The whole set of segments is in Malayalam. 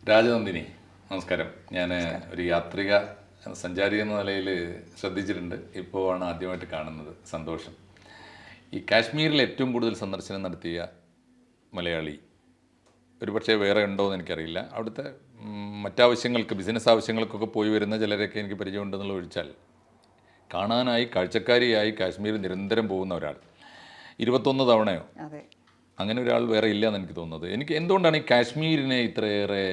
രാജനന്ദിനി, നമസ്കാരം. ഞാൻ ഒരു യാത്രിക സഞ്ചാരി എന്ന നിലയിൽ ശ്രദ്ധിച്ചിട്ടുണ്ട്. ഇപ്പോൾ ആണ് ആദ്യമായിട്ട് കാണുന്നത്. സന്തോഷം. ഈ കാശ്മീരിൽ ഏറ്റവും കൂടുതൽ സന്ദർശനം നടത്തിയ മലയാളി ഒരുപക്ഷെ വേറെ ഉണ്ടോ എന്ന് എനിക്കറിയില്ല. അവിടുത്തെ മറ്റാവശ്യങ്ങൾക്ക്, ബിസിനസ് ആവശ്യങ്ങൾക്കൊക്കെ പോയി വരുന്ന ചിലരൊക്കെ എനിക്ക് പരിചയമുണ്ടെന്നുള്ള ഒഴിച്ചാൽ കാണാനായി കാഴ്ചക്കാരിയായി കാശ്മീർ നിരന്തരം പോകുന്ന ഒരാൾ 21 തവണയോ അങ്ങനെ ഒരാൾ വേറെ ഇല്ല എന്ന് എനിക്ക് തോന്നുന്നത്. എനിക്ക് എന്തുകൊണ്ടാണ് ഈ കാശ്മീരിനെ ഇത്രയേറെ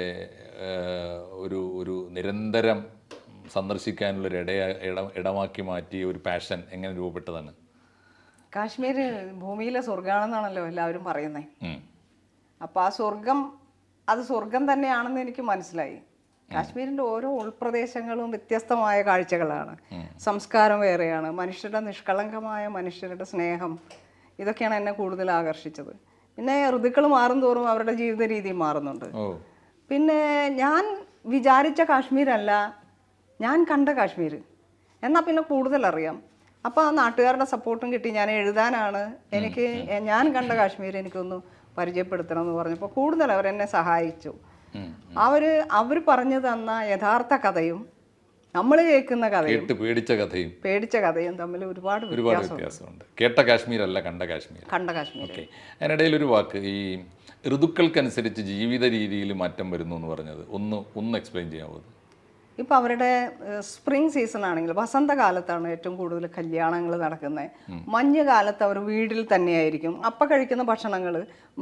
ഒരു ഒരു നിരന്തരം സന്ദർശിക്കാനുള്ളൊരു ഇടമാക്കി മാറ്റി ഒരു പാഷൻ എങ്ങനെ രൂപപ്പെട്ടതാണ്? കാശ്മീർ ഭൂമിയിലെ സ്വർഗമാണെന്നാണല്ലോ എല്ലാവരും പറയുന്നത്. അപ്പോൾ ആ സ്വർഗം അത് സ്വർഗം തന്നെയാണെന്ന് എനിക്ക് മനസ്സിലായി. കാശ്മീരിൻ്റെ ഓരോ ഉൾപ്രദേശങ്ങളും വ്യത്യസ്തമായ കാഴ്ചകളാണ്. സംസ്കാരം വേറെയാണ്. മനുഷ്യരുടെ നിഷ്കളങ്കമായ മനുഷ്യരുടെ സ്നേഹം, ഇതൊക്കെയാണ് എന്നെ കൂടുതൽ ആകർഷിച്ചത്. പിന്നെ ഋതുക്കൾ മാറും തോറും അവരുടെ ജീവിത രീതി മാറുന്നുണ്ട്. പിന്നെ ഞാൻ വിചാരിച്ച കാശ്മീരല്ല ഞാൻ കണ്ട കാശ്മീർ എന്നാൽ പിന്നെ കൂടുതൽ അറിയാം. അപ്പോൾ ആ നാട്ടുകാരുടെ സപ്പോർട്ടും കിട്ടി. ഞാൻ എഴുതാനാണ് എനിക്ക് ഞാൻ കണ്ട കാശ്മീർ എനിക്കൊന്ന് പരിചയപ്പെടുത്തണം എന്ന് പറഞ്ഞപ്പോൾ കൂടുതൽ അവരെന്നെ സഹായിച്ചു. അവർ പറഞ്ഞു തന്ന യഥാർത്ഥ കഥയും നമ്മൾ കേൾക്കുന്ന കഥയും പേടിച്ച കഥയും തമ്മിൽ ഒരുപാട് വ്യത്യാസമുണ്ട്. കേട്ട കാശ്മീരല്ല കണ്ട കാശ്മീർ. ഓക്കെ, അതിനിടയിൽ ഒരു വാക്ക്, ഈ ഋതുക്കൾക്കനുസരിച്ച് ജീവിത രീതിയിൽ മാറ്റം വരുന്നു എന്ന് പറഞ്ഞത് ഒന്ന് എക്സ്പ്ലെയിൻ ചെയ്യാമോ? ഇപ്പം അവരുടെ സ്പ്രിംഗ് സീസൺ ആണെങ്കിൽ വസന്തകാലത്താണ് ഏറ്റവും കൂടുതൽ കല്യാണങ്ങൾ നടക്കുന്നത്. മഞ്ഞുകാലത്ത് അവർ വീട്ടിൽ തന്നെയായിരിക്കും. അപ്പം കഴിക്കുന്ന ഭക്ഷണങ്ങൾ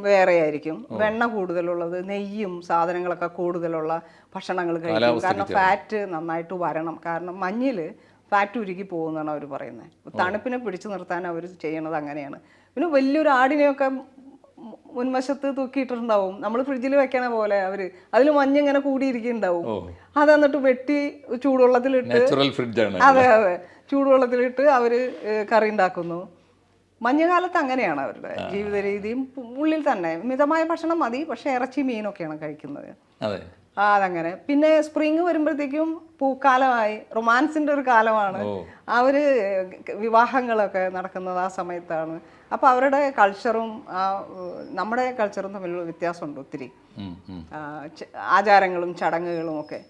വേറെ ആയിരിക്കും. വെണ്ണ കൂടുതലുള്ളത്, നെയ്യും സാധനങ്ങളൊക്കെ കൂടുതലുള്ള ഭക്ഷണങ്ങൾ കഴിക്കും. കാരണം ഫാറ്റ് നന്നായിട്ട് വരണം. കാരണം മഞ്ഞിൽ ഫാറ്റ് ഉരുകി പോകുന്നതാണ് അവർ പറയുന്നത്. തണുപ്പിനെ പിടിച്ചു നിർത്താൻ അവർ ചെയ്യണത് അങ്ങനെയാണ്. പിന്നെ വലിയൊരു ആടിനെയൊക്കെ മുൻവശത്ത് തൂക്കിയിട്ടുണ്ടാവും. നമ്മൾ ഫ്രിഡ്ജിൽ വെക്കണ പോലെ അവര് അതിൽ മഞ്ഞിങ്ങനെ കൂടിയിരിക്കുന്നുണ്ടാവും. അത് എന്നിട്ട് വെട്ടി ചൂടുവെള്ളത്തിലിട്ട്, അതെ ചൂടുവെള്ളത്തിലിട്ട് അവര് കറി ഉണ്ടാക്കുന്നു. മഞ്ഞുകാലത്ത് അങ്ങനെയാണ് അവരുടെ ജീവിത രീതിയും. ഉള്ളിൽ തന്നെ മിതമായ ഭക്ഷണം മതി, പക്ഷെ ഇറച്ചി മീനൊക്കെയാണ് കഴിക്കുന്നത്. അതങ്ങനെ. പിന്നെ സ്പ്രിങ് വരുമ്പോഴത്തേക്കും പൂക്കാലമായി, റൊമാൻസിന്റെ ഒരു കാലമാണ്. അവര് വിവാഹങ്ങളൊക്കെ നടക്കുന്നത് ആ സമയത്താണ്. അപ്പോൾ അവരുടെ കൾച്ചറും നമ്മുടെ കൾച്ചറും തമ്മിലുള്ള വ്യത്യാസമുണ്ട് ഒത്തിരി. ആചാരങ്ങളും ചടങ്ങുകളും ഒക്കെ.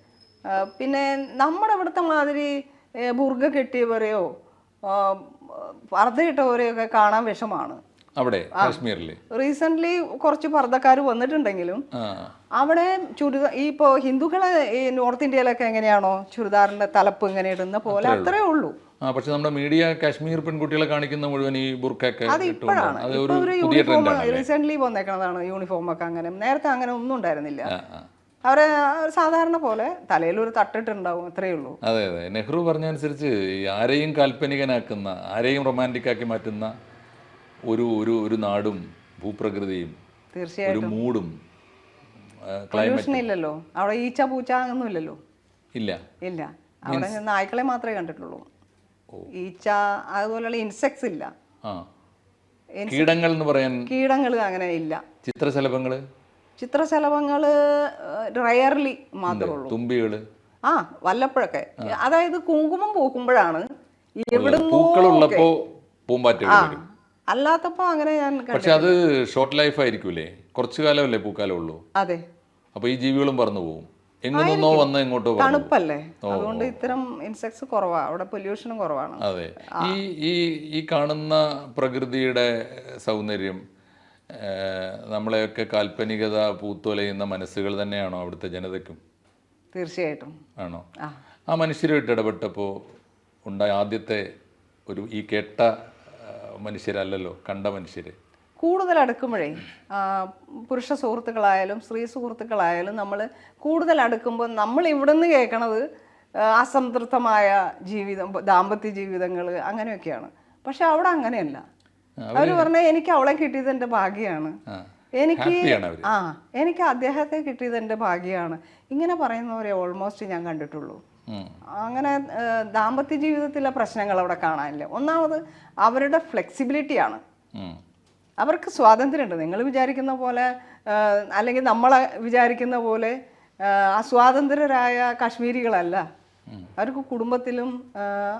പിന്നെ നമ്മുടെ ഇവിടുത്തെ മാതിരി ബുർഗ കെട്ടിയവരെയോ പർദ്ദയിട്ടവരെയൊക്കെ കാണാൻ വിഷമാണ് അവിടെ കാശ്മീരിൽ. റീസെന്റ് കുറച്ച് പർദ്ദക്കാർ വന്നിട്ടുണ്ടെങ്കിലും അവിടെ ഇപ്പോ ഹിന്ദുക്കളെ ഈ നോർത്ത് ഇന്ത്യയിലൊക്കെ എങ്ങനെയാണോ ചുരിദാറിന്റെ തലപ്പ് ഇങ്ങനെ ഇടുന്ന പോലെ അത്രേ ഉള്ളൂ. പക്ഷെ നമ്മുടെ മീഡിയ കാശ്മീർ പെൺകുട്ടികളെ കാണിക്കുന്ന മുഴുവൻ ഈ ബുർക്കൊക്കെ. അത് ഇപ്പോഴാണ്, ഇപ്പൊ ഒരു യൂണിഫോം റീസെന്റ് വന്നേക്കുന്നതാണ്. യൂണിഫോം ഒക്കെ അങ്ങനെ, നേരത്തെ അങ്ങനെ ഒന്നും ഉണ്ടായിരുന്നില്ല. അവരെ സാധാരണ പോലെ തലയിൽ ഒരു തട്ടിട്ടുണ്ടാവും, അത്രയേ ഉള്ളൂ. അതെ അതെ, നെഹ്റു പറഞ്ഞനുസരിച്ച് ആരെയും കാൽപ്പനികനാക്കുന്ന, ആരെയും റൊമാൻറ്റിക് ആക്കി മാറ്റുന്ന ഒരു നാടും ഭൂപ്രകൃതിയും തീർച്ചയായിട്ടും മൂടും പൊല്യൂഷൻ ഇല്ലല്ലോ അവിടെ. ഈച്ച പൂച്ച ഒന്നും ഇല്ലല്ലോ. ഇല്ല. അവിടെ നായ്ക്കളെ മാത്രമേ കണ്ടിട്ടുള്ളൂ. ഈച്ച അതുപോലെയുള്ള ഇൻസെക്ട്സ് ഇല്ല. കീടങ്ങൾ എന്ന് പറയാൻ കീടങ്ങൾ അങ്ങനെ ഇല്ല. ചിത്രശലഭങ്ങള് റയർലി മാത്രമേ ഉള്ളൂ. തുമ്പികള് വല്ലപ്പോഴൊക്കെ. അതായത് കുങ്കുമം പൂക്കുമ്പോഴാണ് പൂക്കളുള്ളപ്പോ പൂമ്പാറ്റകൾ വരും. അല്ലാത്തപ്പോ അങ്ങനെ ഞാൻ. പക്ഷെ അത് ഷോർട്ട് ലൈഫ് ആയിരിക്കൂലേ, കുറച്ചു കാലമല്ലേ പൂക്കാലം ഉള്ളൂ. അതെ. അപ്പൊ ഈ ജീവികളും പറന്നു പോകും. എങ്ങോട്ടോ വന്ന് എങ്ങോട്ടോ. തണുപ്പല്ലേ, അതുകൊണ്ട് ഇത്തരം ഇൻസെക്ട്സ് കുറവാണ് അവിടെ, പൊല്യൂഷനും കുറവാണ്. അതെ. ഈ കാണുന്ന പ്രകൃതിയുടെ സൗന്ദര്യം, നമ്മളെയൊക്കെ കാൽപ്പനികത പൂത്തുലയുന്ന മനസ്സുകൾ തന്നെയാണോ അവിടുത്തെ ജനതയ്ക്കും? തീർച്ചയായിട്ടും ആണോ? ആ മനുഷ്യരുമായിട്ട് ഇടപെട്ടപ്പോൾ ഉണ്ടായ ആദ്യത്തെ ഈ കേട്ട മനുഷ്യരല്ലല്ലോ, കണ്ട മനുഷ്യര്. കൂടുതൽ അടുക്കുമ്പോഴേ പുരുഷ സുഹൃത്തുക്കളായാലും സ്ത്രീ സുഹൃത്തുക്കളായാലും നമ്മൾ കൂടുതൽ അടുക്കുമ്പോൾ നമ്മൾ ഇവിടെ നിന്ന് കേൾക്കണത് അസംതൃപ്തമായ ജീവിതം, ദാമ്പത്യ ജീവിതങ്ങൾ അങ്ങനെയൊക്കെയാണ്. പക്ഷെ അവിടെ അങ്ങനെയല്ല. അവർ പറഞ്ഞാൽ എനിക്ക് അവളെ കിട്ടിയത് എൻ്റെ ഭാഗ്യമാണ്, എനിക്ക് അദ്ദേഹത്തെ കിട്ടിയത് എൻ്റെ ഭാഗ്യമാണ്, ഇങ്ങനെ പറയുന്നവരെ ഓൾമോസ്റ്റ് ഞാൻ കണ്ടിട്ടുള്ളൂ. അങ്ങനെ ദാമ്പത്യ ജീവിതത്തിലെ പ്രശ്നങ്ങൾ അവിടെ കാണാനില്ല. ഒന്നാമത് അവരുടെ ഫ്ലെക്സിബിലിറ്റിയാണ്. അവർക്ക് സ്വാതന്ത്ര്യമുണ്ട്. നിങ്ങൾ വിചാരിക്കുന്ന പോലെ അല്ലെങ്കിൽ നമ്മളെ വിചാരിക്കുന്ന പോലെ അസ്വാതന്ത്ര്യരായ കാശ്മീരികളല്ല. അവർക്ക് കുടുംബത്തിലും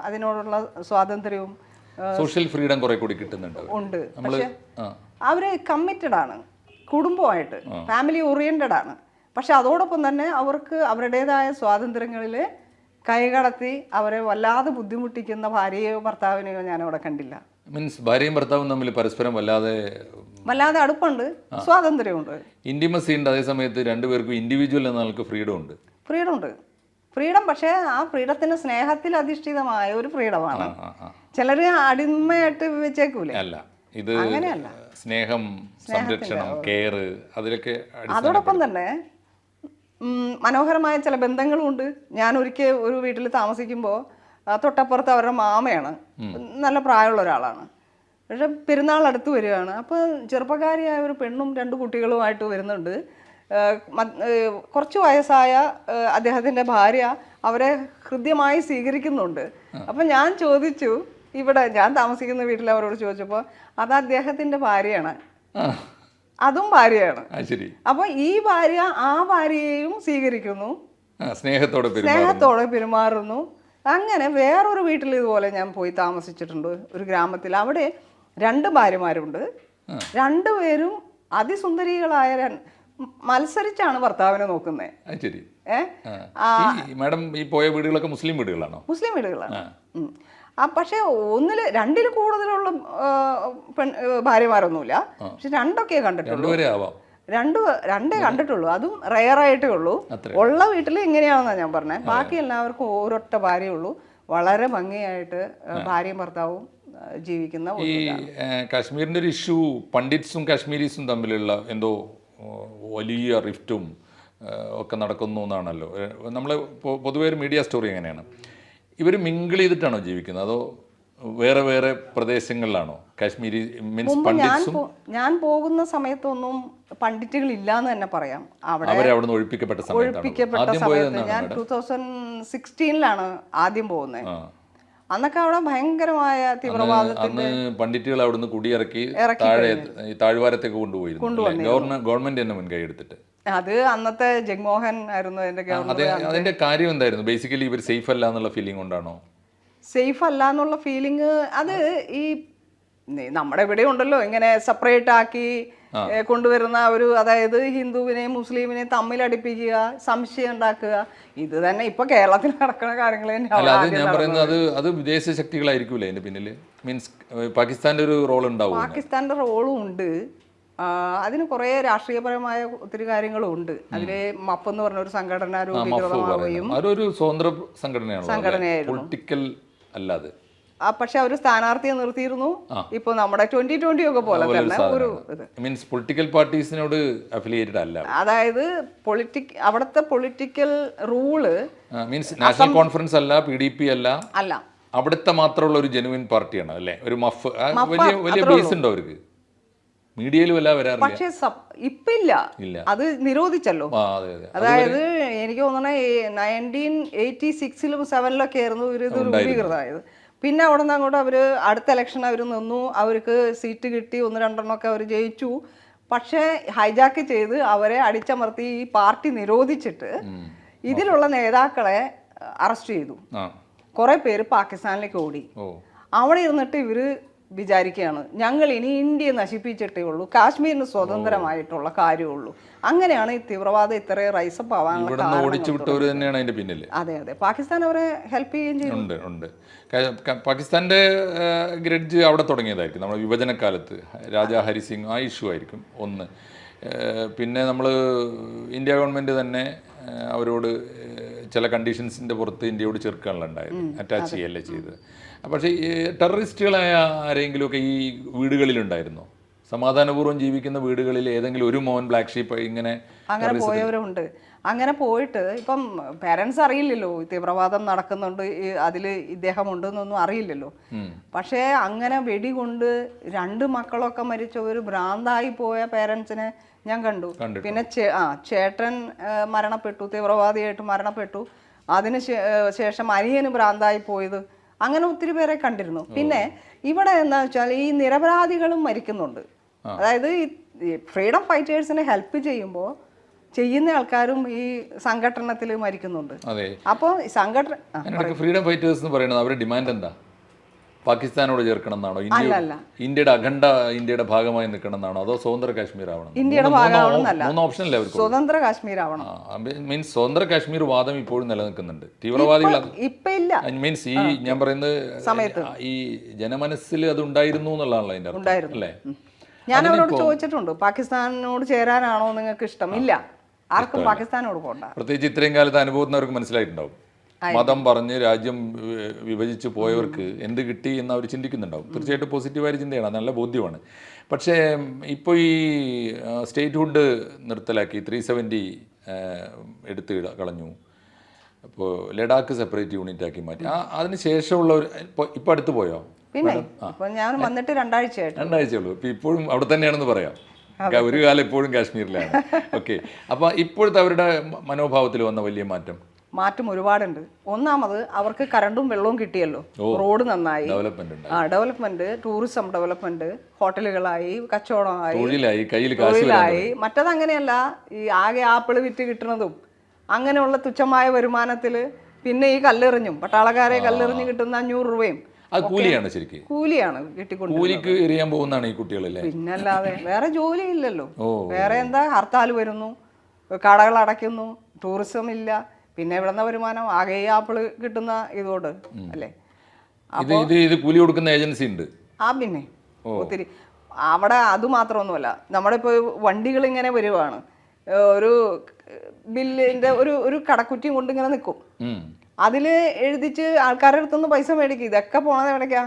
അതിനോടുള്ള സ്വാതന്ത്ര്യവും സോഷ്യൽ ഫ്രീഡം കുറെ കൂടി കിട്ടുന്നുണ്ട് ഉണ്ട്. പക്ഷെ അവര് കമ്മിറ്റഡ് ആണ് കുടുംബമായിട്ട്, ഫാമിലി ഓറിയന്റഡ് ആണ്. പക്ഷെ അതോടൊപ്പം തന്നെ അവർക്ക് അവരുടേതായ സ്വാതന്ത്ര്യങ്ങളിൽ കൈകടത്തി അവരെ വല്ലാതെ ബുദ്ധിമുട്ടിക്കുന്ന ഭാര്യയോ ഭർത്താവിനെയോ ഞാൻ അവിടെ കണ്ടില്ല. മീൻസ് ഭാര്യയും ഭർത്താവും തമ്മിൽ പരസ്പരം വല്ലാതെ അടുപ്പുണ്ട്, സ്വാതന്ത്ര്യമുണ്ട്, ഇന്റിമസി ഉണ്ട്. അതേ സമയത്ത് രണ്ടുപേർക്കും ഇൻഡിവിജ്വൽ എന്ന ആൾക്ക് ഫ്രീഡം ഉണ്ട്. ഫ്രീഡം പക്ഷേ ആ ഫ്രീഡത്തിന് സ്നേഹത്തിൽ അധിഷ്ഠിതമായ ഒരു ഫ്രീഡമാണ്. ചിലര് അടിമയായിട്ട് വെച്ചേക്കൂലേ? അല്ല, ഇത് അങ്ങനെയല്ല. സ്നേഹം, സംരക്ഷണം, കെയർ, അതിലൊക്കെ. അതോടൊപ്പം തന്നെ മനോഹരമായ ചില ബന്ധങ്ങളും ഉണ്ട്. ഞാൻ ഒരിക്കൽ ഒരു വീട്ടിൽ താമസിക്കുമ്പോൾ തൊട്ടപ്പുറത്ത് അവരുടെ മാമയാണ്, നല്ല പ്രായമുള്ള ഒരാളാണ്. പക്ഷെ പെരുന്നാൾ അടുത്ത് വരികയാണ്. അപ്പോൾ ചെറുപ്പക്കാരിയായ ഒരു പെണ്ണും 2 കുട്ടികളുമായിട്ട് വരുന്നുണ്ട്. കുറച്ച് വയസ്സായ അദ്ദേഹത്തിൻ്റെ ഭാര്യ അവരെ ഹൃദ്യമായി സ്വീകരിക്കുന്നുണ്ട്. അപ്പം ഞാൻ ചോദിച്ചു, ഇവിടെ ഞാൻ താമസിക്കുന്ന വീട്ടിൽ അവരോട് ചോദിച്ചപ്പോൾ അത് അദ്ദേഹത്തിൻ്റെ ഭാര്യയാണ്, അതും ഭാര്യയാണ്. അപ്പോൾ ഈ ഭാര്യ ആ ഭാര്യയെയും സ്വീകരിക്കുന്നു, സ്നേഹത്തോടെ പെരുമാറുന്നു. അങ്ങനെ വേറൊരു വീട്ടിൽ ഇതുപോലെ ഞാൻ പോയി താമസിച്ചിട്ടുണ്ട്, ഒരു ഗ്രാമത്തിൽ. അവിടെ 2 ഭാര്യമാരുണ്ട്. 2 പേരും അതിസുന്ദരികളായ മത്സരിച്ചാണ് ഭർത്താവിനെ നോക്കുന്നത്. മാഡം ഈ പോയ വീടുകളൊക്കെ മുസ്ലിം വീടുകളാണോ? മുസ്ലിം വീടുകളാണ്. പക്ഷെ 2-ൽ കൂടുതലുള്ള ഭാര്യമാരൊന്നുമില്ല. പക്ഷെ 2 കണ്ടിട്ടുള്ളൂ. 2 കണ്ടിട്ടുള്ളൂ. അതും റെയറായിട്ടേ ഉള്ളൂ. ഉള്ള വീട്ടിൽ ഇങ്ങനെയാണെന്നാണ് ഞാൻ പറഞ്ഞത്. ബാക്കി എല്ലാവർക്കും ഒരൊറ്റ ഭാര്യയുള്ളൂ. വളരെ ഭംഗിയായിട്ട് ഭാര്യയും ഭർത്താവും ജീവിക്കുന്ന. ഈ കാശ്മീരിന്റെ ഒരു ഇഷ്യൂ പണ്ഡിറ്റ്സും കാശ്മീരീസും തമ്മിലുള്ള എന്തോ വലിയ റിഫ്റ്റും ഒക്കെ നടക്കുന്നു എന്നാണല്ലോ. നമ്മൾ പൊതുവേ ഒരു മീഡിയ സ്റ്റോറി എങ്ങനെയാണ്, ഇവർ മിങ്കിൾ ചെയ്തിട്ടാണോ ജീവിക്കുന്നത് അതോ വേറെ വേറെ പ്രദേശങ്ങളിലാണോ? കാശ്മീരി മീൻസ് പണ്ഡിറ്റ്സും. ഞാൻ പോകുന്ന സമയത്തൊന്നും പണ്ഡിറ്റുകൾ ഇല്ലാന്ന് തന്നെ പറയാം. അവരവിടുന്ന് ഒഴിപ്പിക്കപ്പെട്ട സമയത്ത് ഞാൻ 2016 ആദ്യം പോകുന്നത്. അന്നൊക്കെ അവിടെ ഭയങ്കരമായ തീവ്രവാദത്തിന്റെ പണ്ഡിറ്റുകൾ അവിടുന്ന് കുടിയിറക്കി താഴ്വാരത്തേക്ക് കൊണ്ടുപോയിരുന്നു. ഗവൺമെന്റ് തന്നെ മുൻകൈ എടുത്തിട്ട്. അത് അന്നത്തെ ജഗ്മോഹൻ ആയിരുന്നു അതിന്റെ ഗവർണർ. അതിന്റെ കാര്യം എന്തായിരുന്നു? ബേസിക്കലി ഇവർ സേഫ് അല്ല എന്നുള്ള ഫീലിംഗ് കൊണ്ടാണോ? സേഫ് അല്ല എന്നുള്ള ഫീലിംഗ് അത് ഈ നമ്മുടെ ഇവിടെ ഉണ്ടല്ലോ, ഇങ്ങനെ സെപ്പറേറ്റ് ആക്കി കൊണ്ടുവരുന്ന ഒരു, അതായത് ഹിന്ദുവിനെയും മുസ്ലിമിനെയും തമ്മിലടിപ്പിക്കുക, സംശയം ഉണ്ടാക്കുക. ഇത് തന്നെ ഇപ്പൊ കേരളത്തിൽ നടക്കുന്ന കാര്യങ്ങൾ തന്നെയാണ്. ഞാൻ പറയുന്നത് അത് വിദേശ ശക്തികളായിരിക്കൂലേ അതിന്റെ പിന്നില്? മീൻസ് പാകിസ്ഥാന്റെ ഒരു റോൾ ഉണ്ടാവും. പാകിസ്ഥാന്റെ റോളും ഉണ്ട്. അതിന് കുറേ രാഷ്ട്രീയപരമായ ഒത്തിരി കാര്യങ്ങളും ഉണ്ട്. അതില് മപ്പ് എന്ന് പറഞ്ഞ ഒരു സംഘടന രൂപീകൃതമാവുകയും അതൊരു സ്വതന്ത്ര സംഘടനയായിരുന്നു, പൊളിറ്റിക്കൽ അല്ലാതെ. പക്ഷെ അവർ സ്ഥാനാർത്ഥിയെ നിർത്തിയിരുന്നു. ഇപ്പൊ നമ്മുടെ 2020 ഒക്കെ പോലെ തന്നെ ഒരു മീൻസ് പൊളിറ്റിക്കൽ പാർട്ടീസിനോട് അഫിലിയേറ്റഡ് അല്ല. അതായത് അവിടുത്തെ political rule means national conference അല്ല, PDP അല്ല, അവിടുത്തെ മാത്രമുള്ള ഒരു ജെനുവിൻ പാർട്ടിയാണ് അല്ലേ? ഒരു മഫ് വലിയ ബേസ് ഉണ്ടോ അവർക്ക്? മീഡിയയിലും എല്ലാം വരാറില്ല. പക്ഷെ ഇപ്പില്ല, അത് നിരോധിച്ചല്ലോ. അതായത് എനിക്ക് തോന്നണേ 1986-ലും 7-ലൊക്കെ ആയിരുന്നു ഇത് രൂപീകൃതമായത്. പിന്നെ അവിടെ നിന്ന് അങ്ങോട്ട് അവർ അടുത്ത ഇലക്ഷൻ അവർ നിന്നു, അവർക്ക് സീറ്റ് കിട്ടി, 1-2 അവർ ജയിച്ചു. പക്ഷേ ഹൈജാക്ക് ചെയ്ത് അവരെ അടിച്ചമർത്തി ഈ പാർട്ടി നിരോധിച്ചിട്ട് ഇതിലുള്ള നേതാക്കളെ അറസ്റ്റ് ചെയ്തു. കുറെ പേര് പാകിസ്ഥാനിലേക്ക് ഓടി. അവിടെ ഇരുന്നിട്ട് ഇവര് വിചാരിക്കുകയാണ്, ഞങ്ങൾ ഇനി ഇന്ത്യയെ നശിപ്പിച്ചിട്ടേ ഉള്ളൂ, കാശ്മീരിന് സ്വതന്ത്രമായിട്ടുള്ള കാര്യമുള്ളൂ. അങ്ങനെയാണ് ഈ തീവ്രവാദം ഇത്രയും റൈസപ്പ് ആവാനുള്ള കാരണം. അതെ അതെ, പാകിസ്ഥാൻ അവരെ ഹെൽപ്പ് ചെയ്യുകയും ചെയ്യുന്നുണ്ട്. പാകിസ്ഥാന്റെ ഗ്രഡ്ജ് അവിടെ തുടങ്ങിയതായിരിക്കും നമ്മുടെ വിഭജനകാലത്ത്. രാജാ ഹരി സിംഗ് ആ ഇഷ്യൂ ആയിരിക്കും ഒന്ന്. പിന്നെ നമ്മൾ ഇന്ത്യ ഗവൺമെന്റ് തന്നെ അവരോട് ചില കണ്ടീഷൻസിന്റെ പുറത്ത് ഇന്ത്യയോട് ചേർക്കാനുള്ള ഉണ്ടായത്, അറ്റാച്ച് ചെയ്യല്ലേ ചെയ്തത്. പക്ഷേ ടെററിസ്റ്റുകളായ ആരെങ്കിലുമൊക്കെ ഈ വീടുകളിലുണ്ടായിരുന്നോ? സമാധാനപൂർവ്വം ജീവിക്കുന്ന വീടുകളിൽ ഏതെങ്കിലും ഒരു മോൻ ബ്ലാക്ക് ഷീപ്പ് ഇങ്ങനെ പോയവരുണ്ട്. അങ്ങനെ പോയിട്ട് ഇപ്പം പേരൻസ് അറിയില്ലല്ലോ തീവ്രവാദം നടക്കുന്നുണ്ട്, അതിൽ ഇദ്ദേഹം ഉണ്ടെന്നൊന്നും അറിയില്ലല്ലോ. പക്ഷേ അങ്ങനെ വെടികൊണ്ട് 2 മക്കളൊക്കെ മരിച്ച ഒരു ഭ്രാന്തായി പോയ പേരൻസിനെ ഞാൻ കണ്ടു. പിന്നെ ചേട്ടൻ മരണപ്പെട്ടു, തീവ്രവാദിയായിട്ട് മരണപ്പെട്ടു. അതിന് ശേഷം അനിയന് ഭ്രാന്തായി പോയത്, അങ്ങനെ ഒത്തിരി പേരെ കണ്ടിരുന്നു. പിന്നെ ഇവിടെ എന്താ വെച്ചാൽ ഈ നിരപരാധികളും മരിക്കുന്നുണ്ട്. അതായത് ഈ ഫ്രീഡം ഫൈറ്റേഴ്സിനെ ഹെൽപ്പ് ചെയ്യുമ്പോൾ ചെയ്യുന്ന ആൾക്കാരും ഈ സംഘടനത്തിൽ മരിക്കുന്നുണ്ട്. അപ്പോൾ ഫ്രീഡം ഫൈറ്റേഴ്സ് എന്ന് പറയുന്നത് അവരുടെ ഡിമാൻഡ് എന്താ? പാകിസ്ഥാനോട് ചേർക്കണം എന്നാണോ, അല്ലല്ല. ഇന്ത്യയുടെ അഖണ്ഡ ഇന്ത്യയുടെ ഭാഗമായി നിൽക്കണം എന്നാണോ, അതോ സ്വതന്ത്ര കാശ്മീർ ആവണം? ഇന്ത്യയുടെ ഭാഗമാവണമെന്നല്ല, മൂന്ന് ഓപ്ഷനല്ലേ അവർക്ക്? സ്വതന്ത്ര കാശ്മീർ ആവണം. മീൻസ് സ്വതന്ത്ര കാശ്മീർ വാദം ഇപ്പോഴും നിലനിൽക്കുന്നുണ്ട്. തീവ്രവാദികൾ ഇപ്പൊ ഇല്ല, മീൻസ് ഈ ഞാൻ പറയുന്നത് ഈ ജനമനസ്സിൽ അത് ഉണ്ടായിരുന്നു എന്നുള്ളതാണല്ലോ അതിന്റെ അർത്ഥം അല്ലേ? ഞാൻ അവരോട് ചോദിച്ചിട്ടുണ്ട്, പാകിസ്ഥാനോട് ചേരാനാണോ നിങ്ങൾക്ക് ഇഷ്ടം? ഇല്ല, ആർക്കും പാകിസ്ഥാനോട് പോകണ്ട. പ്രത്യേകിച്ച് ഇത്രയും കാലത്ത് അനുഭവത്തിനവർക്ക് മനസ്സിലായിട്ടുണ്ടാവും. മതം പറഞ്ഞ് രാജ്യം വിഭജിച്ച് പോയവർക്ക് എന്ത് കിട്ടി എന്ന് അവർ ചിന്തിക്കുന്നുണ്ടാവും. തീർച്ചയായിട്ടും പോസിറ്റീവായ ചിന്തയാണ്, നല്ല ബോധ്യമാണ്. പക്ഷേ ഇപ്പോൾ ഈ സ്റ്റേറ്റ്ഹുഡ് നിർത്തലാക്കി 370 എടുത്ത് കളഞ്ഞു. അപ്പോൾ ലഡാക്ക് സെപ്പറേറ്റ് യൂണിറ്റ് ആക്കി മാറ്റി. അതിന് ശേഷമുള്ള ഒരു ഇപ്പോൾ അടുത്ത് പോയോ? പിന്നെ ഇപ്പൊ ഞാൻ വന്നിട്ട് 2 ആഴ്ചയായിട്ട്. 2 ആഴ്ചയുള്ളൂ. ഇപ്പം ഇപ്പോഴും അവിടെ തന്നെയാണെന്ന് പറയാം. ഒരു കാലം ഇപ്പോഴും കാശ്മീരിലാണ്. ഓക്കെ, അപ്പോൾ ഇപ്പോഴത്തെ അവരുടെ മനോഭാവത്തിൽ വന്ന വലിയ മാറ്റം ഒരുപാടുണ്ട്. ഒന്നാമത് അവർക്ക് കറണ്ടും വെള്ളവും കിട്ടിയല്ലോ, റോഡ് നന്നായി, ഡെവലപ്മെന്റ്, ടൂറിസം ഡെവലപ്മെന്റ്, ഹോട്ടലുകളായി, കച്ചവടമായി, തൊഴിലായി. മറ്റത് അങ്ങനെയല്ല, ഈ ആകെ ആപ്പിള് വിറ്റ് കിട്ടുന്നതും അങ്ങനെയുള്ള തുച്ഛമായ വരുമാനത്തിൽ പിന്നെ ഈ കല്ലെറിഞ്ഞും പട്ടാളക്കാരെ കല്ലെറിഞ്ഞ് കിട്ടുന്ന 500 രൂപയും കൂലിയാണ്. ശരിക്കും കൂലിയാണ് കിട്ടിക്കൊണ്ട് കൂലിക്ക് എറിയാൻ പോകുന്നതാണ് ഈ കുട്ടികളല്ലേ. പിന്നല്ലാതെ വേറെ ജോലി ഇല്ലല്ലോ. വേറെ എന്താ, ഹർത്താൽ വരുന്നു, കടകൾ അടയ്ക്കുന്നു, ടൂറിസം ഇല്ല, പിന്നെ ഇവിടുന്ന വരുമാനം ആകെ ആപ്പിള് കിട്ടുന്ന ഇതോട് അല്ലേ. ഇത് കൂലി കൊടുക്കുന്ന ഏജൻസി ഉണ്ട്. പിന്നെ ഒത്തിരി അവിടെ അത് മാത്രമൊന്നുമല്ല, നമ്മുടെ ഇപ്പോൾ വണ്ടികൾ ഇങ്ങനെ വരുവാണ്, ഒരു ബില്ലിന്റെ ഒരു കടക്കുറ്റിയും കൊണ്ട് ഇങ്ങനെ നിൽക്കും, അതില് എഴുതിച്ച് ആൾക്കാരുടെ അടുത്തുനിന്ന് പൈസ മേടിക്കും. ഇതൊക്കെ പോണത് എവിടേക്കാ?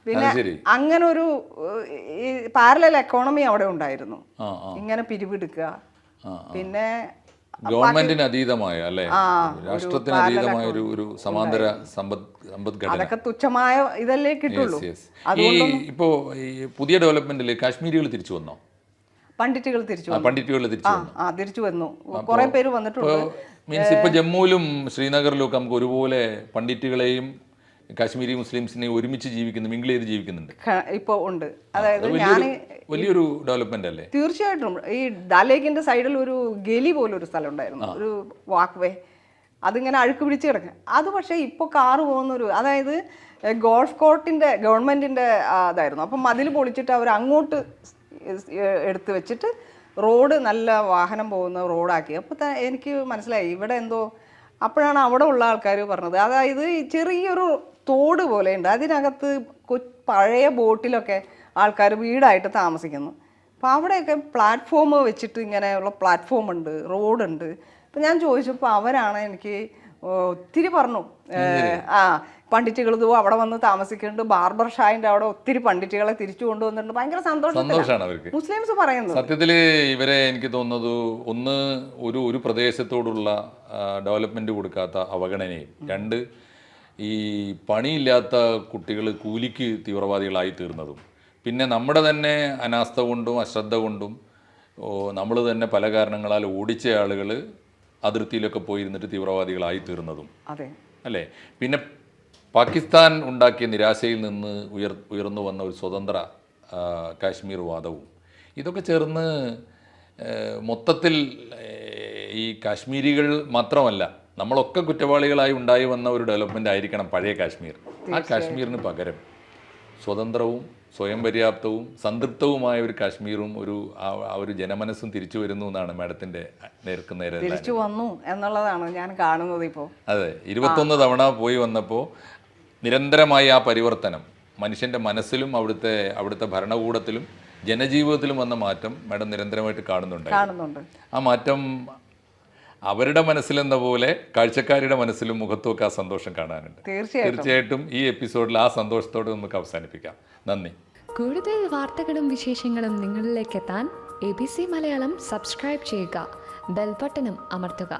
പിന്നെ അങ്ങനെ ഒരു ഈ പാരലൽ എക്കോണമി അവിടെ ഉണ്ടായിരുന്നു, ഇങ്ങനെ പിരിവെടുക്കുക. പിന്നെ ഗവൺമെന്റിന് അതീതമായ അല്ലേ, രാഷ്ട്രത്തിന് അതീതമായ ഒരു സമാന്തര സമ്പദ്ഘടന, അതൊക്കെ തുച്ഛമായ ഇതല്ലേ കിട്ടുള്ളൂ. ഇപ്പോ ഈ പുതിയ ഡെവലപ്മെന്റിൽ കാശ്മീരികൾ തിരിച്ചു വന്നോ? പണ്ഡിറ്റുകൾ തിരിച്ചു വന്നു. കുറെ പേര് വന്നിട്ടുണ്ട്. മീൻസ് ഇപ്പൊ ജമ്മുവിലും ശ്രീനഗറിലും ഒക്കെ നമുക്ക് ഒരുപോലെ പണ്ഡിറ്റുകളെയും കാശ്മീരി മുസ്ലിംസിനെയും ഒരുമിച്ച് ജീവിക്കുന്നു, മിങ്കിൾ ചെയ്ത് ജീവിക്കുന്നുണ്ട് ഇപ്പൊ ഉണ്ട്. അതായത് ഞാൻ വലിയൊരു ഡെവലപ്മെന്റ് അല്ലേ? തീർച്ചയായിട്ടും. ഈ ദാൽ ലേക്കിന്റെ സൈഡിൽ ഒരു ഗലി പോലൊരു സ്ഥലം ഉണ്ടായിരുന്നു, ഒരു വാക്ക് വേ, അതിങ്ങനെ അഴുക്ക് പിടിച്ച് കിടക്കുക. അത് പക്ഷേ ഇപ്പോൾ കാറ് പോകുന്നൊരു, അതായത് ഗോൾഫ് കോർട്ടിന്റെ ഗവൺമെന്റിന്റെ അതായിരുന്നു. അപ്പം മതിൽ പൊളിച്ചിട്ട് അവർ അങ്ങോട്ട് എടുത്ത് വെച്ചിട്ട് റോഡ് നല്ല വാഹനം പോകുന്ന റോഡാക്കി. അപ്പോൾ എനിക്ക് മനസ്സിലായി ഇവിടെ എന്തോ. അപ്പോഴാണ് അവിടെ ഉള്ള ആൾക്കാർ പറഞ്ഞത്, അതായത് ചെറിയൊരു തോട് പോലെ ഉണ്ട്, അതിനകത്ത് പഴയ ബോട്ടിലൊക്കെ ആൾക്കാർ വീടായിട്ട് താമസിക്കുന്നു. അപ്പോൾ അവിടെയൊക്കെ പ്ലാറ്റ്ഫോം വെച്ചിട്ട് ഇങ്ങനെയുള്ള പ്ലാറ്റ്ഫോം ഉണ്ട്, റോഡുണ്ട്. അപ്പം ഞാൻ ചോദിച്ചപ്പോൾ അവരാണ് എനിക്ക് ഒത്തിരി പറഞ്ഞു, പണ്ഡിറ്റുകൾ അവിടെ വന്ന് താമസിക്കുന്നുണ്ട്, ബാർബർ ഷായിൻ്റെ അവിടെ ഒത്തിരി പണ്ഡിറ്റുകളെ തിരിച്ചു കൊണ്ടുവന്നിട്ടുണ്ട്. ഭയങ്കര സന്തോഷമാണ് അവർക്ക്. മുസ്ലിംസ് പറയുന്നത് സത്യത്തിൽ ഇവരെ എനിക്ക് തോന്നുന്നത് ഒന്ന് ഒരു പ്രദേശത്തോടുള്ള ഡെവലപ്മെന്റ് കൊടുക്കാത്ത അവഗണനയും, 2 ഈ പണിയില്ലാത്ത കുട്ടികൾ കൂലിക്ക് തീവ്രവാദികളായി തീർന്നതും, പിന്നെ നമ്മുടെ തന്നെ അനാസ്ഥ കൊണ്ടും അശ്രദ്ധ കൊണ്ടും നമ്മൾ തന്നെ പല കാരണങ്ങളാൽ ഓടിച്ച ആളുകൾ അതിർത്തിയിലൊക്കെ പോയിരുന്നിട്ട് തീവ്രവാദികളായി തീർന്നതും അല്ലേ. പിന്നെ പാകിസ്ഥാൻ ഉണ്ടാക്കിയ നിരാശയിൽ നിന്ന് ഉയർന്നു വന്ന ഒരു സ്വതന്ത്ര കാശ്മീർ വാദവും, ഇതൊക്കെ ചേർന്ന് മൊത്തത്തിൽ ഈ കാശ്മീരികൾ മാത്രമല്ല നമ്മളൊക്കെ കുറ്റവാളികളായി ഉണ്ടായി വന്ന ഒരു ഡെവലപ്മെൻ്റ് ആയിരിക്കണം പഴയ കാശ്മീർ. ആ കാശ്മീരിന് പകരം സ്വതന്ത്രവും സ്വയം പര്യാപ്തവും സംതൃപ്തവുമായ ഒരു കാശ്മീരും ഒരു ജനമനസ്സും തിരിച്ചു വരുന്നു എന്നാണ് മാഡത്തിന്റെ നേരെ തിരിച്ചു വന്നു എന്നുള്ളതാണ് ഞാൻ കാണുന്നത് ഇപ്പോൾ. അതെ, 21 തവണ പോയി വന്നപ്പോൾ നിരന്തരമായി ആ പരിവർത്തനം മനുഷ്യന്റെ മനസ്സിലും അവിടുത്തെ ഭരണകൂടത്തിലും ജനജീവിതത്തിലും വന്ന മാറ്റം മാഡം നിരന്തരമായിട്ട് കാണുന്നുണ്ട്. ആ മാറ്റം അവരുടെ മനസ്സിലെന്ന പോലെ കാഴ്ചക്കാരുടെ മനസ്സിലും മുഖത്തുമൊക്കെ ആ സന്തോഷം കാണാനുണ്ട്. തീർച്ചയായിട്ടും ഈ എപ്പിസോഡിൽ ആ സന്തോഷത്തോടെ നമുക്ക് അവസാനിപ്പിക്കാം. നന്ദി. കൂടുതൽ വാർത്തകളും വിശേഷങ്ങളും നിങ്ങളിലേക്ക് എത്താൻ ABC മലയാളം സബ്സ്ക്രൈബ് ചെയ്യുക, ബെൽ ബട്ടണും അമർത്തുക.